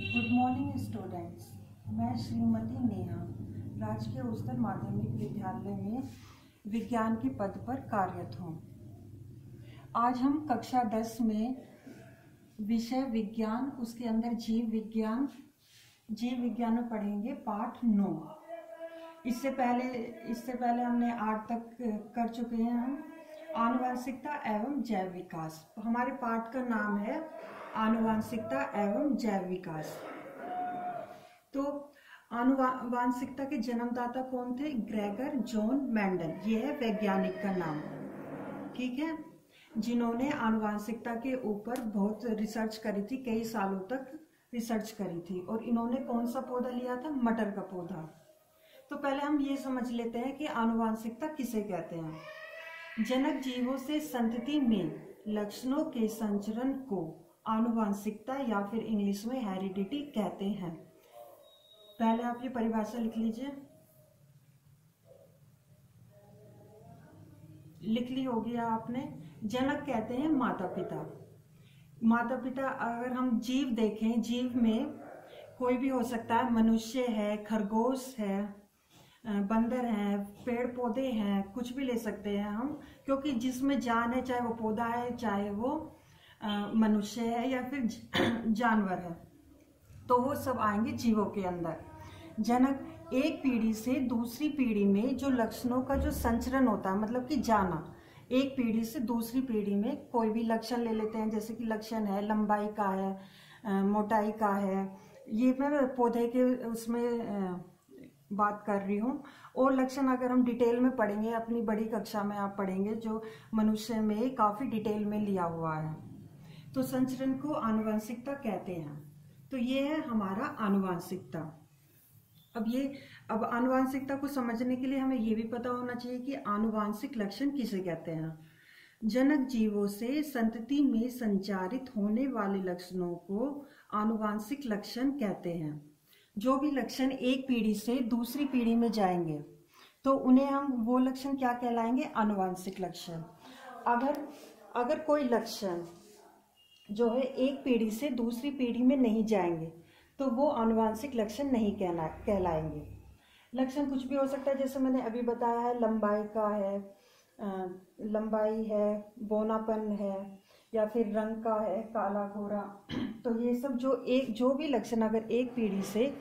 Good morning students. मैं श्रीमती नेहा राजकीय उच्चतर माध्यमिक विद्यालय में विज्ञान के पद पर कार्यरत हूँ। आज हम कक्षा 10 में विषय विज्ञान, उसके अंदर जीव विज्ञान में पढ़ेंगे पाठ 9। इससे पहले हमने 8 तक कर चुके हैं हम आनुवंशिकता एवं जैव विकास। हमारे पाठ का नाम है आनुवंशिकता एवं जैव विकास। तो आनुवंशिकता के जन्मदाता कौन थे? Gregor John Mendel. ये है वैज्ञानिक का नाम, ठीक है, जिन्होंने आनुवंशिकता के ऊपर बहुत रिसर्च करी थी, कई सालों तक रिसर्च करी थी। और इन्होंने कौन सा पौधा लिया था? मटर का पौधा। तो पहले हम ये समझ लेते हैं कि आनुवंशिकता किसे कहते हैं। जनक जीवों से संतति में लक्षणों के संचरण को आनुवंशिकता या फिर इंग्लिश में हेरिडिटी कहते हैं। पहले आप ये परिभाषा लिख लीजिए। लिख ली होगी आपने। जनक कहते हैं माता पिता। माता पिता अगर हम जीव देखें, जीव में कोई भी हो सकता है, मनुष्य है, खरगोश है, बंदर है, पेड़ पौधे हैं, कुछ भी ले सकते हैं हम, क्योंकि जिसमें जान है, चाहे वो पौधा है, चाहे वो मनुष्य है या फिर जानवर है, तो वो सब आएंगे जीवों के अंदर। जनक एक पीढ़ी से दूसरी पीढ़ी में जो लक्षणों का जो संचरण होता है, मतलब कि जाना, एक पीढ़ी से दूसरी पीढ़ी में कोई भी लक्षण ले लेते हैं। जैसे कि लक्षण है लंबाई का है, मोटाई का है, ये मैं पौधे के उसमें बात कर रही हूँ। और लक्षण अगर हम डिटेल में पढ़ेंगे, अपनी बड़ी कक्षा में आप पढ़ेंगे, जो मनुष्य में काफी डिटेल में लिया हुआ है। तो संचरण को आनुवंशिकता कहते हैं। तो ये है हमारा आनुवंशिकता। अब आनुवंशिकता को समझने के लिए हमें ये भी पता होना चाहिए कि आनुवंशिक लक्षण किसे कहते हैं। जनक जीवों से संतति में संचारित होने वाले लक्षणों को आनुवंशिक लक्षण कहते हैं। जो भी लक्षण एक पीढ़ी से दूसरी पीढ़ी में जाएंगे तो उन्हें हम वो लक्षण क्या कहलाएंगे? आनुवंशिक लक्षण। अगर कोई लक्षण जो है एक पीढ़ी से दूसरी पीढ़ी में नहीं जाएंगे तो वो आनुवंशिक लक्षण नहीं कहलाएंगे। लक्षण कुछ भी हो सकता है, जैसे मैंने अभी बताया है, लंबाई का है, लंबाई है, बौनापन है, या फिर रंग का है, काला गोरा। तो ये सब जो भी लक्षण अगर एक पीढ़ी से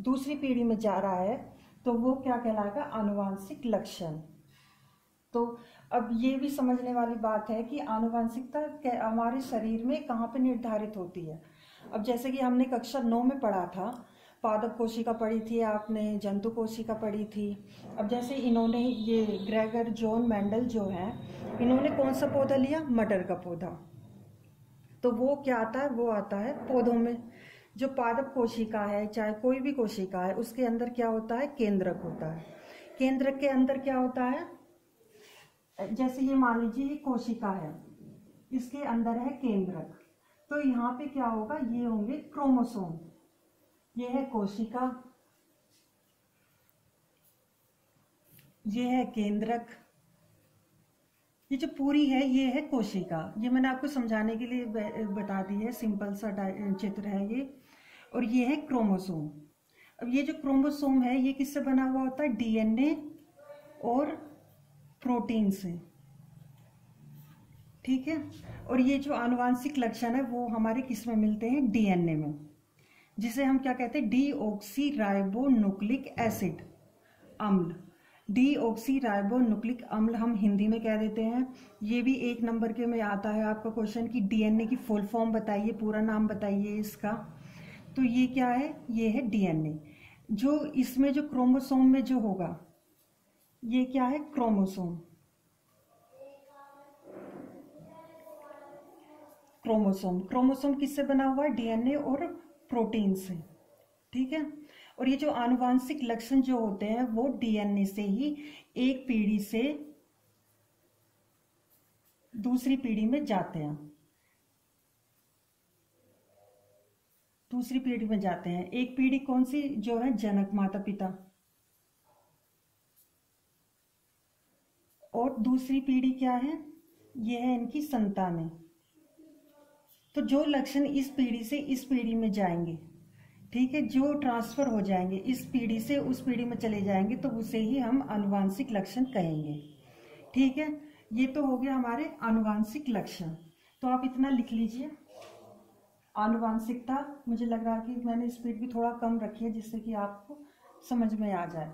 दूसरी पीढ़ी में जा रहा है तो वो क्या कहलाएगा? आनुवंशिक लक्षण। तो अब ये भी समझने वाली बात है कि आनुवंशिकता हमारे शरीर में कहाँ पे निर्धारित होती है। अब जैसे कि हमने कक्षा 9 में पढ़ा था, पादप कोशिका पढ़ी थी आपने, जंतु कोशिका पढ़ी थी। अब जैसे इन्होंने, ये ग्रेगर जॉन मेंडल जो है, इन्होंने कौन सा पौधा लिया? मटर का पौधा। तो वो क्या आता है? वो आता है पौधों में। जो पादप कोशिका है, चाहे कोई भी कोशिका है, उसके अंदर क्या होता है? केंद्रक होता है। केंद्रक के अंदर क्या होता है? जैसे ये मान लीजिए ये कोशिका है, इसके अंदर है केंद्रक। तो यहाँ पे क्या होगा? ये होंगे क्रोमोसोम। ये है कोशिका, ये है केंद्रक, ये जो पूरी है ये है कोशिका। ये मैंने आपको समझाने के लिए बता दी है, सिंपल सा चित्र है ये। और ये है क्रोमोसोम। अब ये जो क्रोमोसोम है ये किससे बना हुआ होता है? डीएनए और प्रोटीन से, ठीक है। और ये जो आनुवंशिक लक्षण है वो हमारे किस में मिलते हैं? डीएनए में, जिसे हम क्या कहते हैं? डीऑक्सीराइबोन्यूक्लिक एसिड अम्ल। डीऑक्सीराइबोन्यूक्लिक अम्ल हम हिंदी में कह देते हैं। ये भी 1 नंबर के में आता है आपका क्वेश्चन कि डीएनए की फुल फॉर्म बताइए, पूरा नाम बताइए इसका। तो ये क्या है? ये है डीएनए। जो इसमें जो क्रोमोसोम में जो होगा, ये क्या है? क्रोमोसोम। क्रोमोसोम किससे बना हुआ है? डीएनए और प्रोटीन से, ठीक है। और ये जो आनुवंशिक लक्षण जो होते हैं वो डीएनए से ही एक पीढ़ी से दूसरी पीढ़ी में जाते हैं, दूसरी पीढ़ी में जाते हैं। एक पीढ़ी कौन सी? जो है जनक, माता पिता। और दूसरी पीढ़ी क्या है? ये है इनकी संतानें। तो जो लक्षण इस पीढ़ी से इस पीढ़ी में जाएंगे, ठीक है, जो ट्रांसफर हो जाएंगे इस पीढ़ी से उस पीढ़ी में चले जाएंगे तो उसे ही हम आनुवांशिक लक्षण कहेंगे। ठीक है, ये तो हो गया हमारे आनुवांशिक लक्षण। तो आप इतना लिख लीजिए आनुवांशिकता। मुझे लग रहा है कि मैंने स्पीड भी थोड़ा कम रखी है जिससे कि आपको समझ में आ जाए।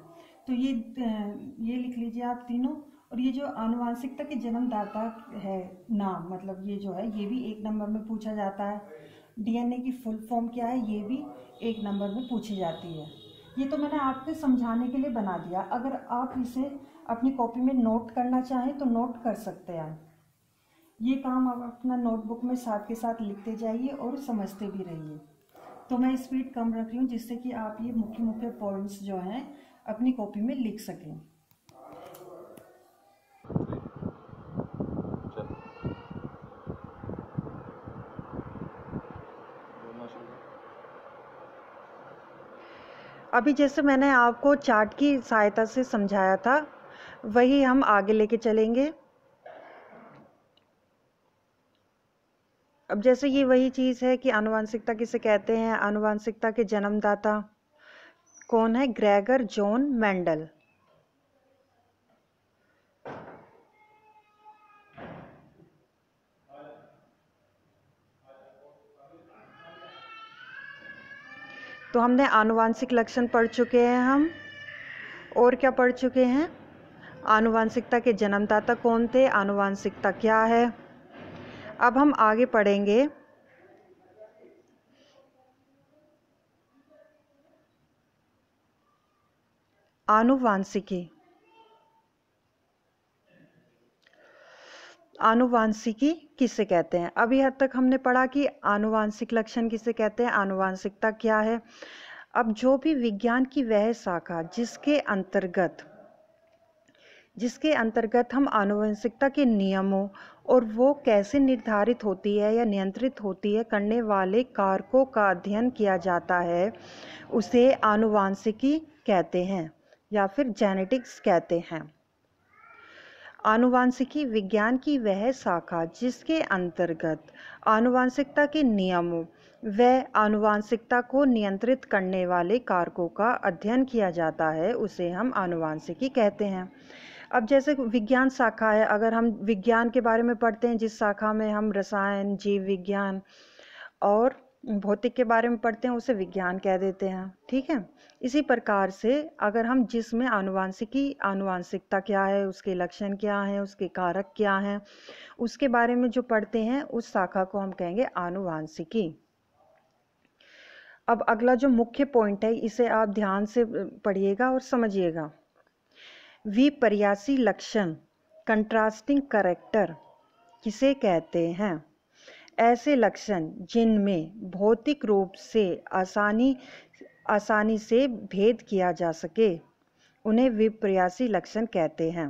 तो ये लिख लीजिए आप तीनों। और ये जो आनुवांशिकता के जन्मदाता है नाम, मतलब ये जो है ये भी 1 नंबर में पूछा जाता है। डीएनए की फुल फॉर्म क्या है ये भी 1 नंबर में पूछी जाती है। ये तो मैंने आपके समझाने के लिए बना दिया। अगर आप इसे अपनी कॉपी में नोट करना चाहें तो नोट कर सकते हैं। ये काम आप अपना नोटबुक में साथ के साथ लिखते जाइए और समझते भी रहिए। तो मैं स्पीड कम रख रही हूँ जिससे कि आप ये मुख्य मुख्य पॉइंट्स जो हैं अपनी कॉपी में लिख सकें। अभी जैसे मैंने आपको चार्ट की सहायता से समझाया था वही हम आगे लेके चलेंगे। अब जैसे ये वही चीज़ है कि आनुवांशिकता किसे कहते हैं। आनुवांशिकता के जन्मदाता कौन है? Gregor John Mendel. तो हमने आनुवांशिक लक्षण पढ़ चुके हैं हम, और क्या पढ़ चुके हैं? आनुवांशिकता के जन्मदाता कौन थे, आनुवांशिकता क्या है। अब हम आगे पढ़ेंगे आनुवांशिकी। आनुवांशिकी किसे कहते हैं? अभी हद तक हमने पढ़ा कि आनुवांशिक लक्षण किसे कहते हैं, आनुवांशिकता क्या है। अब जो भी विज्ञान की वह शाखा जिसके अंतर्गत हम आनुवंशिकता के नियमों और वो कैसे निर्धारित होती है या नियंत्रित होती है करने वाले कारकों का अध्ययन किया जाता है, उसे आनुवांशिकी कहते हैं या फिर जेनेटिक्स कहते हैं। आनुवांशिकी विज्ञान की वह शाखा जिसके अंतर्गत आनुवांशिकता के नियमों व आनुवांशिकता को नियंत्रित करने वाले कारकों का अध्ययन किया जाता है, उसे हम आनुवांशिकी कहते हैं। अब जैसे विज्ञान शाखा है, अगर हम विज्ञान के बारे में पढ़ते हैं जिस शाखा में हम रसायन, जीव विज्ञान और भौतिक के बारे में पढ़ते हैं उसे विज्ञान कह देते हैं। ठीक है, इसी प्रकार से अगर हम जिसमें आनुवांशिकता क्या है, उसके लक्षण क्या हैं, उसके कारक क्या हैं, उसके बारे में जो पढ़ते हैं उस शाखा को हम कहेंगे आनुवांशिकी। अब अगला जो मुख्य पॉइंट है इसे आप ध्यान से पढ़िएगा और समझिएगा। विपर्यासी लक्षण, कंट्रास्टिंग कैरेक्टर किसे कहते हैं? ऐसे लक्षण जिनमें भौतिक रूप से आसानी से भेद किया जा सके उन्हें विपर्यासी लक्षण कहते हैं।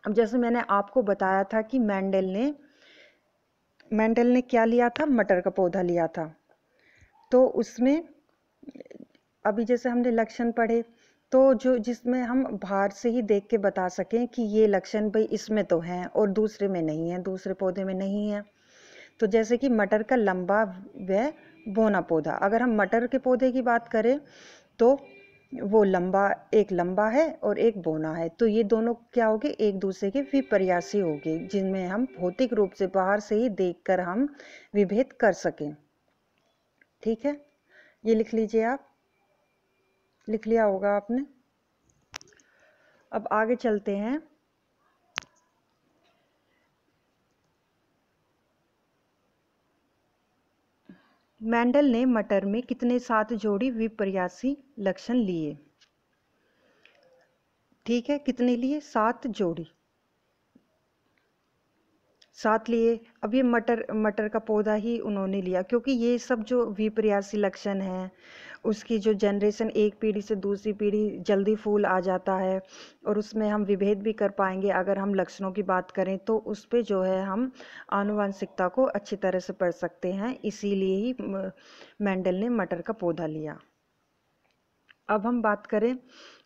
अब जैसे मैंने आपको बताया था कि मेंडल ने क्या लिया था? मटर का पौधा लिया था। तो उसमें अभी जैसे हमने लक्षण पढ़े तो जो जिसमें हम बाहर से ही देख के बता सकें कि ये लक्षण भाई इसमें तो हैं और दूसरे में नहीं है, दूसरे पौधे में नहीं है। तो जैसे कि मटर का लंबा व बोना पौधा, अगर हम मटर के पौधे की बात करें तो वो एक लंबा है और एक बोना है, तो ये दोनों क्या हो गए? एक दूसरे के विपर्यासी हो गए, जिनमें हम भौतिक रूप से बाहर से ही देखकर हम विभेद कर सकें। ठीक है, ये लिख लीजिए आप, लिख लिया होगा आपने। अब आगे चलते हैं। मेंडल ने मटर में कितने 7 जोड़ी विपर्यासी लक्षण लिए? ठीक है, कितने लिए? 7 जोड़ी, 7 लिए। अब ये मटर का पौधा ही उन्होंने लिया क्योंकि ये सब जो विपर्यासी लक्षण हैं उसकी जो जनरेशन एक पीढ़ी से दूसरी पीढ़ी जल्दी फूल आ जाता है और उसमें हम विभेद भी कर पाएंगे। अगर हम लक्षणों की बात करें तो उस पे जो है हम आनुवंशिकता को अच्छी तरह से पढ़ सकते हैं, इसीलिए ही मेंडल ने मटर का पौधा लिया। अब हम बात करें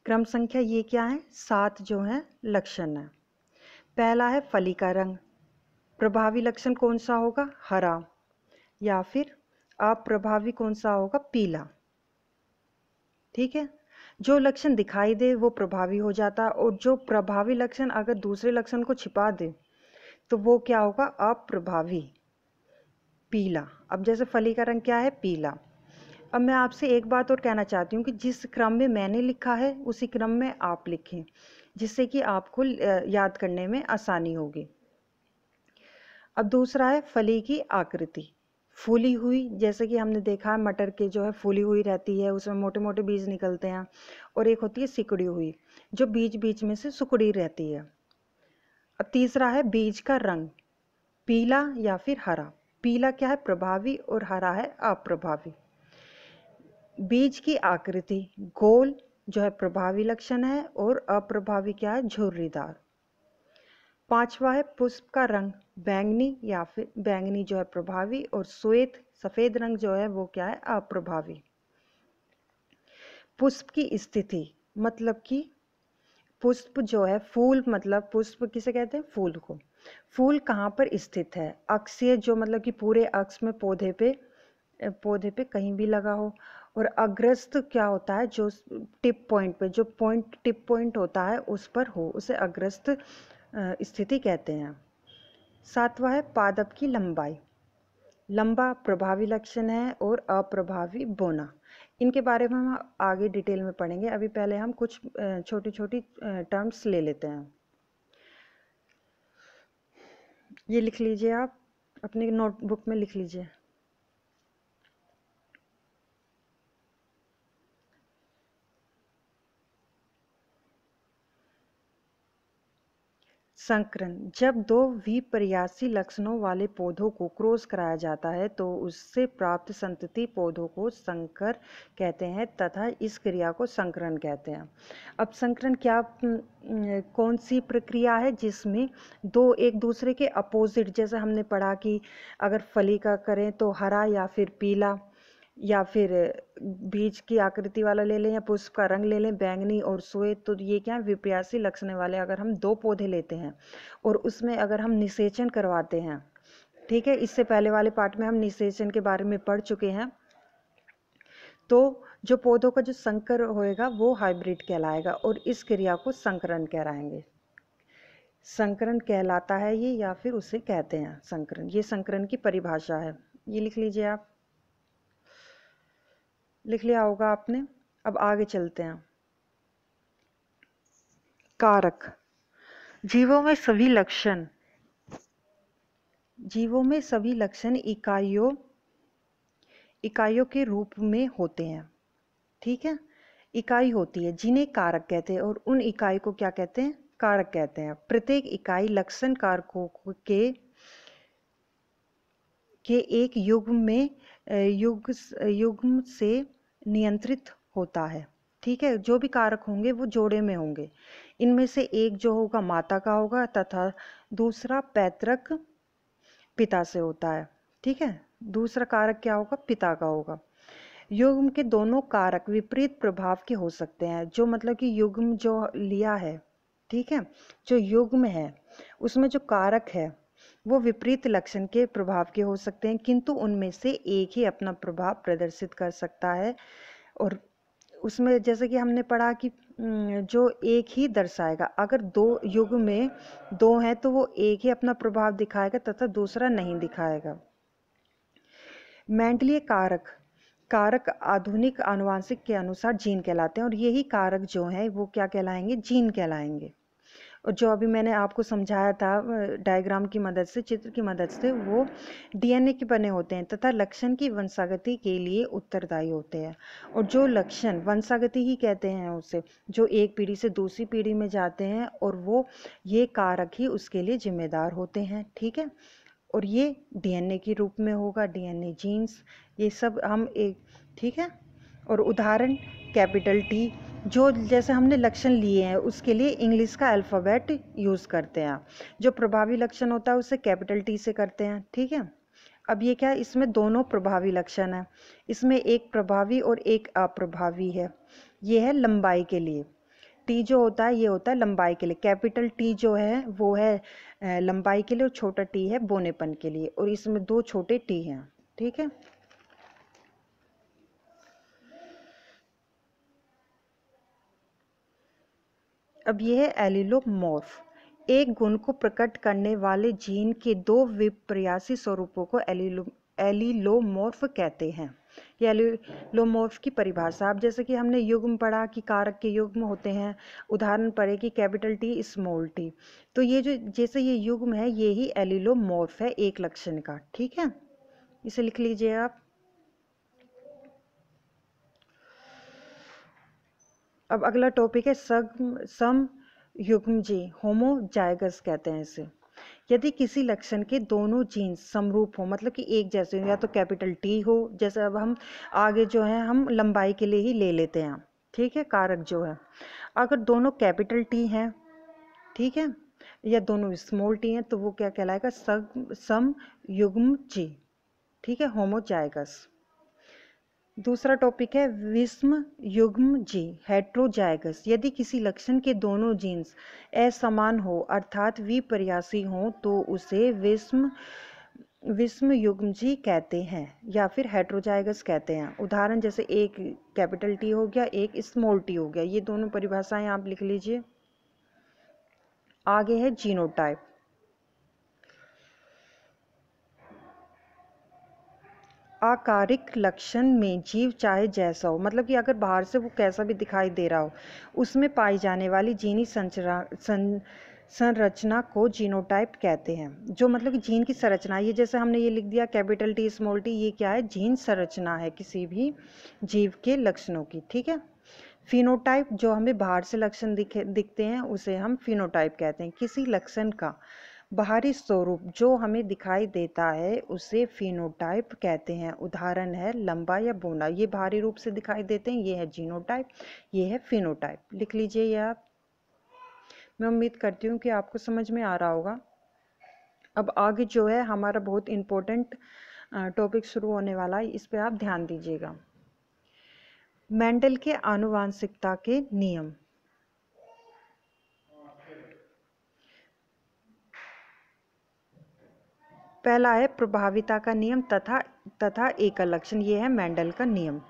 क्रम संख्या, ये क्या है? 7 जो है लक्षण है। पहला है फली का रंग। प्रभावी लक्षण कौन सा होगा? हरा। या फिर अप्रभावी कौन सा होगा? पीला। ठीक है, जो लक्षण दिखाई दे वो प्रभावी हो जाता है, और जो प्रभावी लक्षण अगर दूसरे लक्षण को छिपा दे तो वो क्या होगा, अप्रभावी। पीला, अब जैसे फली का रंग क्या है, पीला। अब मैं आपसे एक बात और कहना चाहती हूँ कि जिस क्रम में मैंने लिखा है उसी क्रम में आप लिखें, जिससे कि आपको याद करने में आसानी होगी। अब दूसरा है फली की आकृति, फूली हुई, जैसे कि हमने देखा है मटर के जो है फूली हुई रहती है, उसमें मोटे मोटे बीज निकलते हैं, और एक होती है सिकुड़ी हुई जो बीच बीच में से सिकुड़ी रहती है। अब तीसरा है बीज का रंग, पीला या फिर हरा। पीला क्या है, प्रभावी, और हरा है अप्रभावी। बीज की आकृति गोल जो है प्रभावी लक्षण है, और अप्रभावी क्या है, झुर्रीदार। पांचवा है पुष्प का रंग, बैंगनी या फिर बैंगनी जो है प्रभावी, और श्वेत सफेद रंग जो है वो क्या है, अप्रभावी। पुष्प की स्थिति, मतलब कि पुष्प जो है, फूल मतलब पुष्प किसे कहते हैं, फूल को। फूल कहाँ पर स्थित है, अक्षीय जो मतलब कि पूरे अक्ष में पौधे पे कहीं भी लगा हो, और अग्रस्त क्या होता है, जो टिप पॉइंट पे, जो पॉइंट टिप पॉइंट होता है उस पर हो, उसे अग्रस्त स्थिति कहते हैं। सातवां है पादप की लंबाई, लंबा प्रभावी लक्षण है, और अप्रभावी बोना। इनके बारे में हम आगे डिटेल में पढ़ेंगे, अभी पहले हम कुछ छोटी छोटी टर्म्स ले लेते हैं। ये लिख लीजिए, आप अपनी नोटबुक में लिख लीजिए। संकरण, जब दो विपर्यासी लक्षणों वाले पौधों को क्रॉस कराया जाता है तो उससे प्राप्त संतति पौधों को संकर कहते हैं, तथा इस क्रिया को संकरण कहते हैं। अब संकरण क्या कौन सी प्रक्रिया है जिसमें दो एक दूसरे के अपोजिट, जैसे हमने पढ़ा कि अगर फली का करें तो हरा या फिर पीला, या फिर बीज की आकृति वाला ले लें, या पुष्प का रंग ले लें बैंगनी और श्वेत, तो ये क्या है, विपर्यासी लक्षण वाले अगर हम दो पौधे लेते हैं और उसमें अगर हम निषेचन करवाते हैं, ठीक है, इससे पहले वाले पार्ट में हम निषेचन के बारे में पढ़ चुके हैं, तो जो पौधों का जो संकर होएगा वो हाइब्रिड कहलाएगा, और इस क्रिया को संकरण कहलाएंगे। संकरण कहलाता है ये, या फिर उसे कहते हैं संकरण। ये संकरण की परिभाषा है, ये लिख लीजिए, आप लिख लिया होगा आपने। अब आगे चलते हैं। कारक, जीवों में सभी लक्षण इकाइयों के रूप में होते हैं, ठीक है, इकाई होती है जिन्हें कारक कहते हैं, और उन इकाई को क्या कहते हैं, कारक कहते हैं। प्रत्येक इकाई लक्षण कारकों के एक युग्म से नियंत्रित होता है, ठीक है। जो भी कारक होंगे वो जोड़े में होंगे, इनमें से एक जो होगा माता का होगा, तथा दूसरा पैतृक पिता से होता है, ठीक है। दूसरा कारक क्या होगा, पिता का होगा। युग्म के दोनों कारक विपरीत प्रभाव के हो सकते हैं, जो मतलब कि युग्म जो लिया है, ठीक है, जो युग्म है उसमें जो कारक है वो विपरीत लक्षण के प्रभाव के हो सकते हैं, किंतु उनमें से एक ही अपना प्रभाव प्रदर्शित कर सकता है। और उसमें जैसे कि हमने पढ़ा कि जो एक ही दर्शाएगा, अगर दो युग्म में दो हैं तो वो एक ही अपना प्रभाव दिखाएगा तथा दूसरा नहीं दिखाएगा। मेंडलीय कारक आधुनिक आनुवांशिक के अनुसार जीन कहलाते हैं, और यही कारक जो हैं वो क्या कहलाएंगे, जीन कहलाएंगे। और जो अभी मैंने आपको समझाया था डायग्राम की मदद से, चित्र की मदद से, वो डीएनए के बने होते हैं तथा लक्षण की वंशागति के लिए उत्तरदायी होते हैं। और जो लक्षण वंशागति ही कहते हैं उसे, जो एक पीढ़ी से दूसरी पीढ़ी में जाते हैं, और वो ये कारक ही उसके लिए जिम्मेदार होते हैं, ठीक है। और ये डीएनए के रूप में होगा, डीएनए जीन्स, ये सब हम एक, ठीक है। और उदाहरण कैपिटल टी, जो जैसे हमने लक्षण लिए हैं उसके लिए इंग्लिश का अल्फ़ाबेट यूज़ करते हैं। जो प्रभावी लक्षण होता है उसे कैपिटल टी से करते हैं, ठीक है। अब ये क्या है, इसमें दोनों प्रभावी लक्षण है, इसमें एक प्रभावी और एक अप्रभावी है। ये है लंबाई के लिए, टी जो होता है ये होता है लंबाई के लिए, कैपिटल टी जो है वो है लंबाई के लिए, और छोटा टी है बोनेपन के लिए, और इसमें दो छोटे टी हैं, ठीक है। अब ये है एलिलोमॉर्फ। एक गुण को प्रकट करने वाले जीन के दो विपर्यासी स्वरूपों को एलिलोमॉर्फ कहते हैं। ये एलिलोमॉर्फ की परिभाषा, अब जैसे कि हमने युग्म पढ़ा कि कारक के युग्म होते हैं, उदाहरण पढ़े कि कैपिटल टी स्मॉल टी, तो ये जो जैसे ये युग्म है ये ही एलिलोमॉर्फ है एक लक्षण का। ठीक है, इसे लिख लीजिए आप। अब अगला टॉपिक है सम युग्मजी, होमोजाइगस कहते हैं इसे। यदि किसी लक्षण के दोनों जीन्स समरूप हो, मतलब कि एक जैसे हो, या तो कैपिटल टी हो, जैसे अब हम आगे जो है हम लंबाई के लिए ही ले लेते हैं, ठीक है, कारक जो है, अगर दोनों कैपिटल टी हैं, ठीक है, या दोनों स्मॉल टी हैं, तो वो क्या कहलाएगा, सम युग्मजी, ठीक है, होमोजाइगस। दूसरा टॉपिक है विषम युग्मजी, हेट्रोजाइगस। यदि किसी लक्षण के दोनों जीन्स असमान हो अर्थात विपर्यासी हो तो उसे विषम युग्मजी कहते हैं या फिर हेट्रोजाइगस कहते हैं। उदाहरण जैसे एक कैपिटल टी हो गया, एक स्मॉल टी हो गया, ये दोनों परिभाषाएं आप लिख लीजिए। आगे है जीनोटाइप। आकारिक लक्षण में जीव चाहे जैसा हो, मतलब कि अगर बाहर से वो कैसा भी दिखाई दे रहा हो, उसमें पाई जाने वाली जीनी संरचना को जीनोटाइप कहते हैं। जो मतलब कि जीन की संरचना, ये जैसे हमने ये लिख दिया कैपिटल टी स्मॉल टी, ये क्या है, जीन संरचना है किसी भी जीव के लक्षणों की। ठीक है, फिनोटाइप, जो हमें बाहर से लक्षण दिखते हैं उसे हम फिनोटाइप कहते हैं। किसी लक्षण का बाहरी स्वरूप जो हमें दिखाई देता है उसे फिनोटाइप कहते हैं। उदाहरण है लंबा या बौना, ये बाहरी रूप से दिखाई देते हैं, ये है जीनोटाइप, ये है फिनोटाइप। लिख लीजिए ये आप। मैं उम्मीद करती हूँ कि आपको समझ में आ रहा होगा। अब आगे जो है हमारा बहुत इम्पोर्टेंट टॉपिक शुरू होने वाला है, इस पे आप ध्यान दीजिएगा। मेंडल के आनुवांशिकता के नियम। पहला है प्रभाविता का नियम तथा एकल लक्षण, ये है मेंडल का नियम।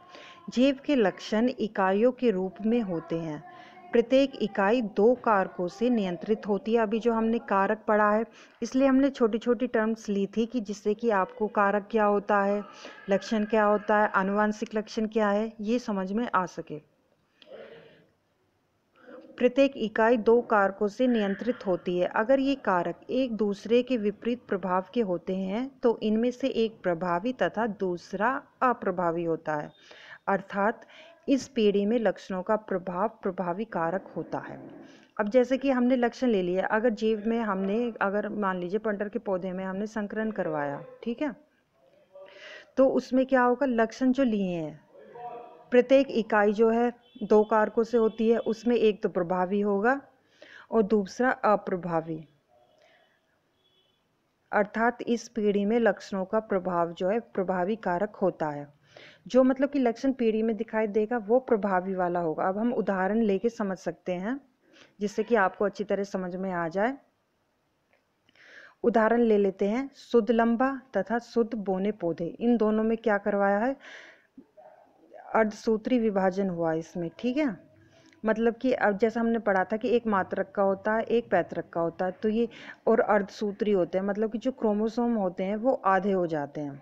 जीव के लक्षण इकाइयों के रूप में होते हैं। प्रत्येक इकाई दो कारकों से नियंत्रित होती है। अभी जो हमने कारक पढ़ा है, इसलिए हमने छोटी छोटी टर्म्स ली थी कि जिससे कि आपको कारक क्या होता है, लक्षण क्या होता है, आनुवांशिक लक्षण क्या है, ये समझ में आ सके। प्रत्येक इकाई दो कारकों से नियंत्रित होती है। अगर ये कारक एक दूसरे के विपरीत प्रभाव के होते हैं तो इनमें से एक प्रभावी तथा दूसरा अप्रभावी होता है, अर्थात इस पीढ़ी में लक्षणों का प्रभाव प्रभावी कारक होता है। अब जैसे कि हमने लक्षण ले लिया, अगर जीव में हमने, अगर मान लीजिए पंटर के पौधे में हमने संकरण करवाया, ठीक है, तो उसमें क्या होगा, लक्षण जो लिए हैं, प्रत्येक इकाई जो है दो कारकों से होती है, उसमें एक तो प्रभावी होगा और दूसरा अप्रभावी, अर्थात इस पीढ़ी में लक्षणों का प्रभाव जो है प्रभावी कारक होता है। जो मतलब कि लक्षण पीढ़ी में दिखाई देगा वो प्रभावी वाला होगा। अब हम उदाहरण लेके समझ सकते हैं जिससे कि आपको अच्छी तरह समझ में आ जाए। उदाहरण ले लेते हैं, शुद्ध लंबा तथा शुद्ध बोने पौधे, इन दोनों में क्या करवाया है, अर्धसूत्री विभाजन हुआ इसमें। ठीक है, मतलब कि अब जैसा हमने पढ़ा था कि एक मात्रक का होता है, एक पैतृक का होता है, तो ये और अर्धसूत्री होते हैं, मतलब कि जो क्रोमोसोम होते हैं वो आधे हो जाते हैं।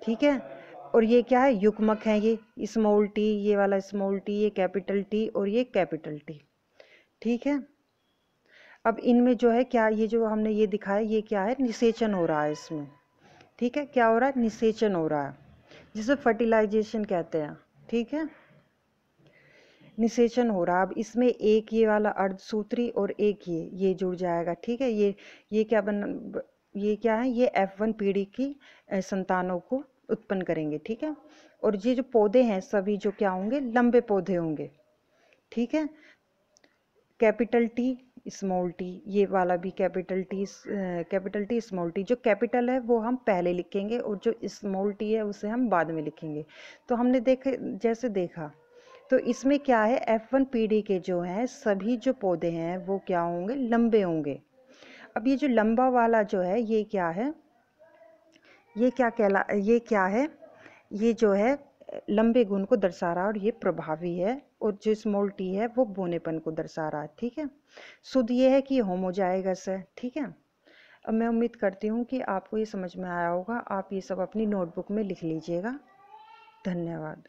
ठीक है, और ये क्या है, युग्मक है, ये स्मॉल टी, ये वाला स्मॉल टी, ये कैपिटल टी और ये कैपिटल टी। ठीक है, अब इनमें जो है क्या, ये जो हमने ये दिखाया, ये क्या है, निषेचन हो रहा है इसमें। ठीक है, क्या हो रहा है, निषेचन हो रहा है, जिसे फर्टिलाइजेशन कहते हैं। ठीक है, निषेचन हो रहा है। अब इसमें एक ये वाला अर्धसूत्री और एक ये जुड़ जाएगा। ठीक है, ये क्या है, ये F1 पीढ़ी की संतानों को उत्पन्न करेंगे। ठीक है, और ये जो पौधे हैं सभी जो क्या होंगे, लंबे पौधे होंगे। ठीक है, कैपिटल टी स्मॉल टी, ये वाला भी कैपिटल टी स्मॉल टी, जो कैपिटल है वो हम पहले लिखेंगे और जो स्मॉल टी है उसे हम बाद में लिखेंगे। तो हमने जैसे देखा, तो इसमें क्या है, F1 पीढ़ी के जो हैं सभी जो पौधे हैं वो क्या होंगे, लंबे होंगे। अब ये जो लंबा वाला जो है ये क्या है, ये क्या है, ये जो है लंबे गुण को दर्शा रहा है और ये प्रभावी है, और जो स्मॉल टी है वो बौनेपन को दर्शा रहा है। ठीक है, शुद्ध ये है कि ये होमोजाइगस है। ठीक है, अब मैं उम्मीद करती हूँ कि आपको ये समझ में आया होगा। आप ये सब अपनी नोटबुक में लिख लीजिएगा। धन्यवाद।